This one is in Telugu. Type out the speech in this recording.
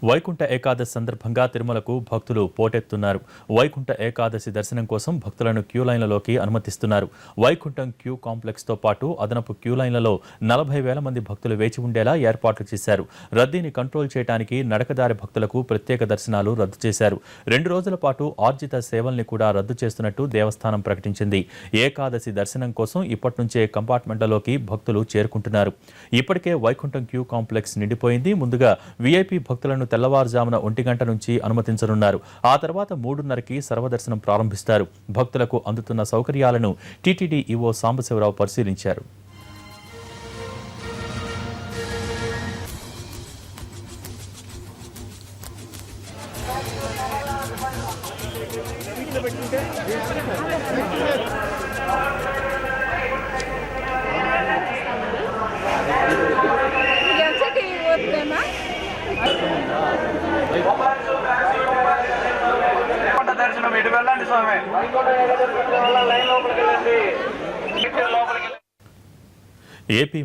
వైకుంఠ ఏకాదశి సందర్భంగా తిరుమలకు భక్తులు పోటెత్తున్నారు. వైకుంఠ ఏకాదశి దర్శనం కోసం భక్తులను క్యూ లైన్లలోకి అనుమతిస్తున్నారు. వైకుంఠం క్యూ కాంప్లెక్స్తో పాటు అదనపు క్యూ లైన్లలో 40,000 మంది భక్తులు వేచి ఉండేలా ఏర్పాట్లు చేశారు. రద్దీని కంట్రోల్ చేయడానికి నడకదారి భక్తులకు ప్రత్యేక దర్శనాలు రద్దు చేశారు. 2 రోజుల పాటు ఆర్జిత సేవల్ని కూడా రద్దు చేస్తున్నట్టు దేవస్థానం ప్రకటించింది. ఏకాదశి దర్శనం కోసం ఇప్పటి నుంచే కంపార్ట్మెంట్లలోకి భక్తులు చేరుకుంటున్నారు. ఇప్పటికే వైకుంఠం క్యూ కాంప్లెక్స్ నిండిపోయింది. ముందుగా వీఐపీ భక్తులను తెల్లవారుజామున 1 గంట నుంచి అనుమతించనున్నారు. ఆ తర్వాత 3:30కి సర్వదర్శనం ప్రారంభిస్తారు. భక్తులకు అందుతున్న సౌకర్యాలను టీటీడీ ఈవో సాంబశివరావు పరిశీలించారు. దర్శనం ఇటు వెళ్ళండి స్వామి. ఏపీ